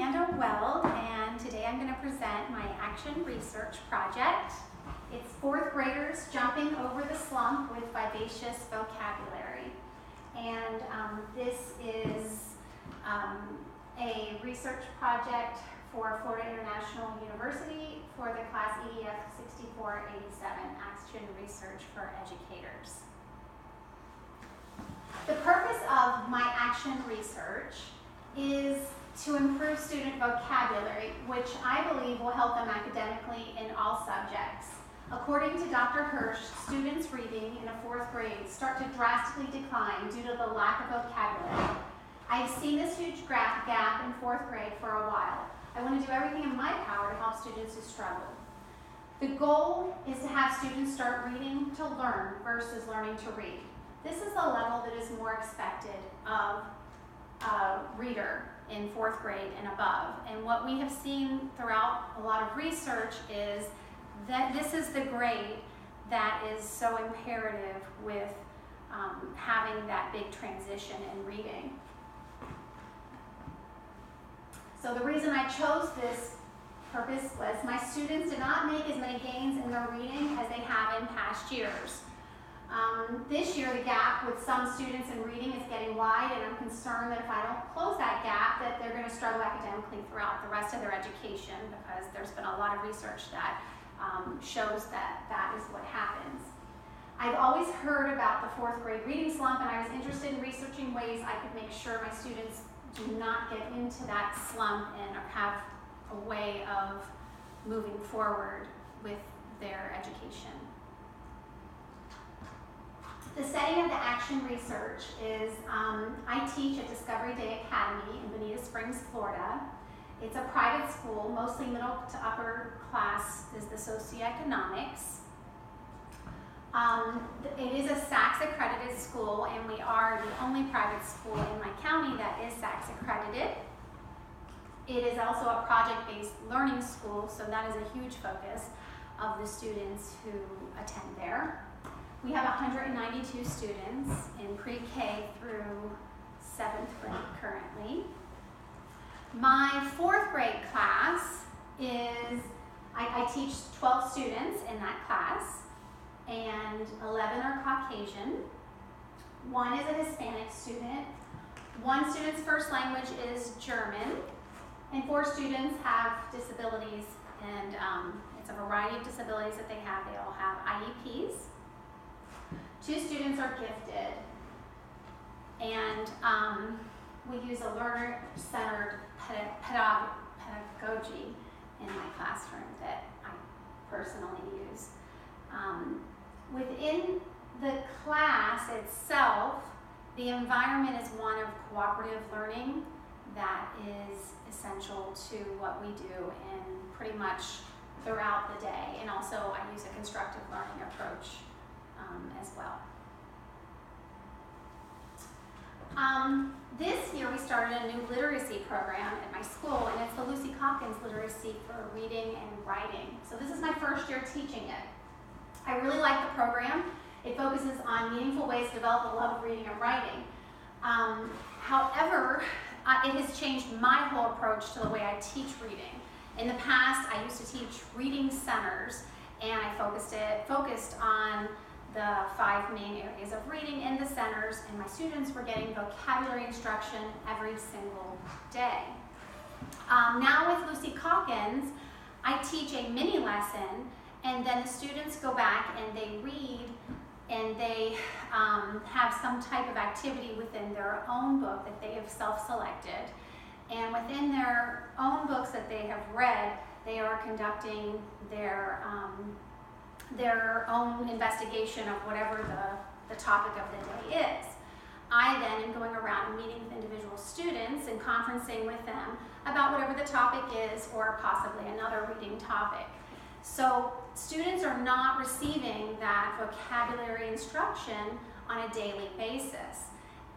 Amanda Weld, and today I'm going to present my action research project. It's fourth graders jumping over the slump with vivacious vocabulary. And this is a research project for Florida International University for the class EDF 6487, Action Research for Educators. The purpose of my action research is to improve student vocabulary, which I believe will help them academically in all subjects. According to Dr. Hirsch, students reading in a fourth grade start to drastically decline due to the lack of vocabulary. I've seen this huge gap in fourth grade for a while. I want to do everything in my power to help students who struggle. The goal is to have students start reading to learn versus learning to read. This is the level that is more expected of a reader in fourth grade and above. And what we have seen throughout a lot of research is that this is the grade that is so imperative with having that big transition in reading. So the reason I chose this purpose was my students did not make as many gains in their reading as they have in past years. This year, the gap with some students in reading is getting wide, and I'm concerned that if I don't close that gap, that they're going to struggle academically throughout the rest of their education, because there's been a lot of research that shows that that is what happens. I've always heard about the fourth grade reading slump, and I was interested in researching ways I could make sure my students do not get into that slump and have a way of moving forward with their education. The setting of the action research is I teach at Discovery Day Academy in Bonita Springs, Florida. It's a private school, mostly middle to upper class is the socioeconomics. It is a SACS accredited school, and we are the only private school in my county that is SACS accredited. It is also a project-based learning school, so that is a huge focus of the students who attend there. We have 192 students in pre-K through 7th grade currently. My fourth grade class is, I teach 12 students in that class, and 11 are Caucasian. One is a Hispanic student. One student's first language is German, and 4 students have disabilities, and it's a variety of disabilities that they have. They all have IEPs. 2 students are gifted, and we use a learner-centered pedagogy in my classroom that I personally use. Within the class itself, the environment is one of cooperative learning that is essential to what we do in pretty much throughout the day, and also I use a constructive learning approach as well. This year we started a new literacy program at my school, and it's the Lucy Calkins Literacy for Reading and Writing. So this is my first year teaching it. I really like the program. It focuses on meaningful ways to develop a love of reading and writing. However, it has changed my whole approach to the way I teach reading. In the past, I used to teach reading centers, and I focused on the 5 main areas of reading in the centers, and my students were getting vocabulary instruction every single day. Now with Lucy Calkins, I teach a mini lesson, and then the students go back and they read, and they have some type of activity within their own book that they have self-selected. And within their own books that they have read, they are conducting their own investigation of whatever the topic of the day is. I then am going around and meeting with individual students and conferencing with them about whatever the topic is, or possibly another reading topic. So students are not receiving that vocabulary instruction on a daily basis.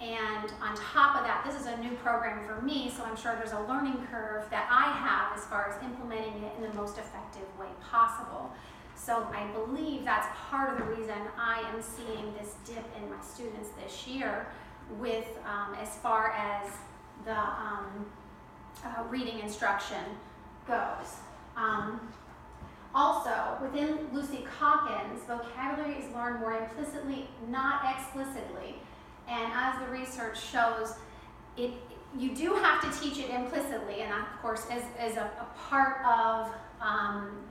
And on top of that, this is a new program for me, so I'm sure there's a learning curve that I have as far as implementing it in the most effective way possible. So I believe that's part of the reason I am seeing this dip in my students this year with as far as the reading instruction goes. Also, within Lucy Calkins, vocabulary is learned more implicitly, not explicitly. And as the research shows, you do have to teach it implicitly, and that, of course, is a part of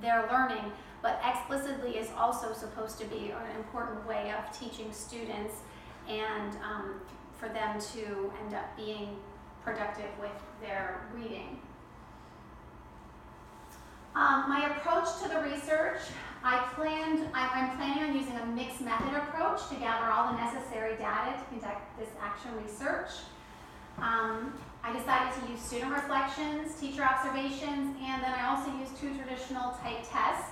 their learning, but explicitly is also supposed to be an important way of teaching students and for them to end up being productive with their reading. My approach to the research, I'm planning on using a mixed method approach to gather all the necessary data to conduct this action research. I decided to use student reflections, teacher observations, and then I also used 2 traditional type tests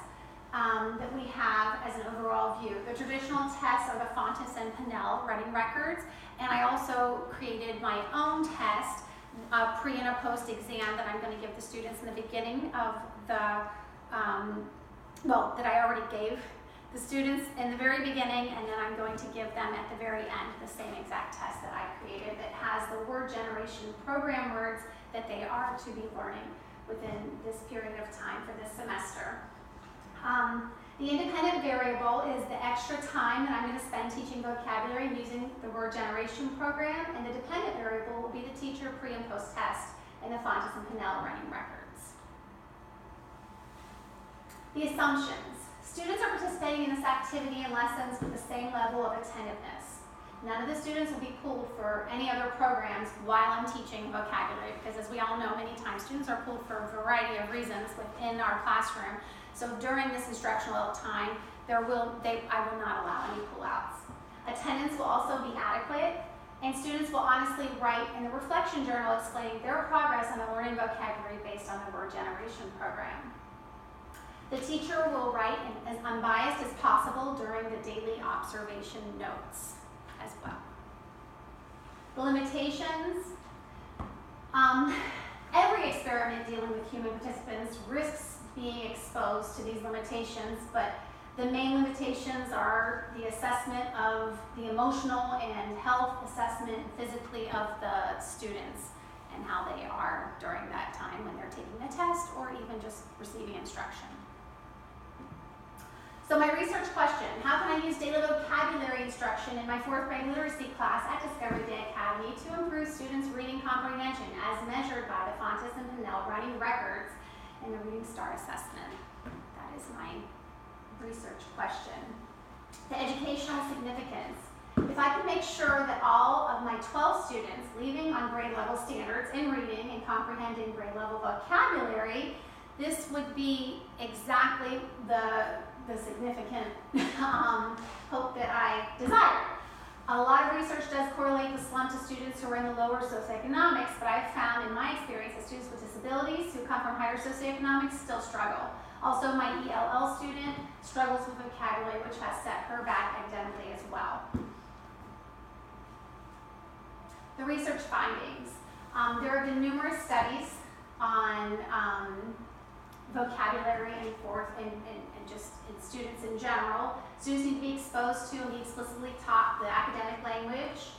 that we have as an overall view. The traditional tests are the Fountas and Pinnell running records, and I also created my own test, a pre and a post exam that I'm going to give the students in the beginning of the, that I already gave the students in the very beginning, and then I'm going to give them at the very end the same exact test that I created that has the word generation program words that they are to be learning within this period of time for this semester. The independent variable is the extra time that I'm going to spend teaching vocabulary using the word generation program, and the dependent variable will be the teacher pre and post test in the Fountas and Pinnell running records. The assumptions. Students are participating in this activity and lessons with the same level of attentiveness. None of the students will be pulled for any other programs while I'm teaching vocabulary, because as we all know, many times students are pulled for a variety of reasons within our classroom. So during this instructional time, I will not allow any pullouts. Attendance will also be adequate, and students will honestly write in the reflection journal explaining their progress on the learning vocabulary based on the word generation program. The teacher will write as unbiased as possible during the daily observation notes as well. The limitations. Every experiment dealing with human participants risks being exposed to these limitations, but the main limitations are the assessment of the emotional and health assessment physically of the students and how they are during that time when they're taking the test or even just receiving instruction. So my research question, how can I use daily vocabulary instruction in my 4th grade literacy class at Discovery Day Academy to improve students' reading comprehension as measured by the Fountas and Pinnell running records and the Reading Star Assessment? That is my research question. The educational significance. If I could make sure that all of my 12 students leaving on grade level standards in reading and comprehending grade level vocabulary, this would be exactly the significant hope that I desire. A lot of research does correlate the slump to students who are in the lower socioeconomics, but I've found in my experience that students with disabilities who come from higher socioeconomics still struggle. Also, my ELL student struggles with vocabulary, which has set her back academically as well. The research findings. There have been numerous studies on vocabulary and just in students in general. Students need to be exposed to and be explicitly taught the academic language.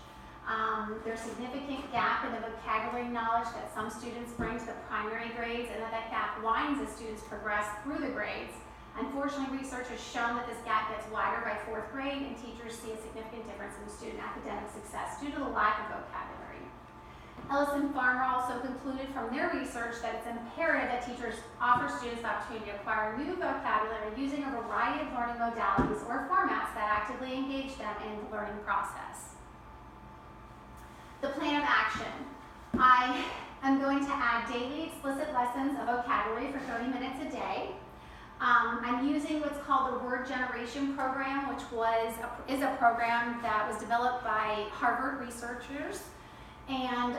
There's a significant gap in the vocabulary knowledge that some students bring to the primary grades, and that gap widens as students progress through the grades. Unfortunately, research has shown that this gap gets wider by 4th grade, and teachers see a significant difference in student academic success due to the lack of vocabulary. Ellis and Farmer also concluded from their research that it's imperative that teachers offer students the opportunity to acquire new vocabulary using a variety of learning modalities or formats that actively engage them in the learning process. The plan of action. I am going to add daily explicit lessons of vocabulary for 30 minutes a day. I'm using what's called the Word Generation Program, which is a program that was developed by Harvard researchers. And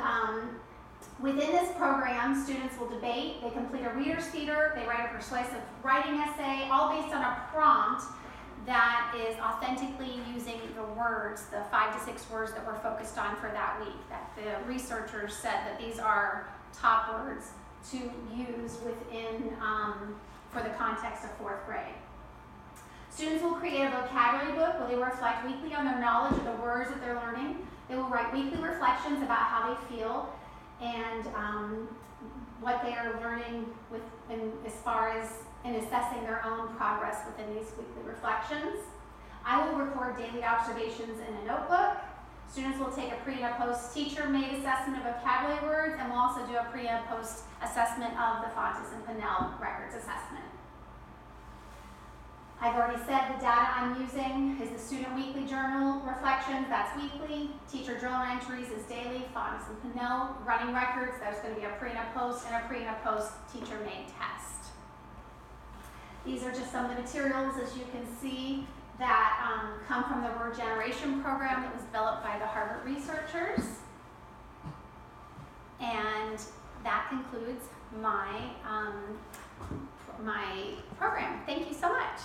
within this program, students will debate, they complete a reader's feeder, they write a persuasive writing essay, all based on a prompt that is authentically using the words, the 5 to 6 words that we're focused on for that week. That the researchers said that these are top words to use within, for the context of 4th grade. Students will create a vocabulary book where they reflect weekly on their knowledge of the words that they're learning. They will write weekly reflections about how they feel, and what they are learning as far as in assessing their own progress within these weekly reflections. I will record daily observations in a notebook. Students will take a pre and a post teacher-made assessment of vocabulary words, and we'll also do a pre and post assessment of the Fontes and Pinnell records assessment. I've already said the data I'm using is the student weekly journal reflections, that's weekly. Teacher journal entries is daily. Fontes and Pinnell running records, there's going to be a pre and a post teacher-made test. These are just some of the materials, as you can see, that come from the Word Generation program that was developed by the Harvard researchers. And that concludes my program. Thank you so much.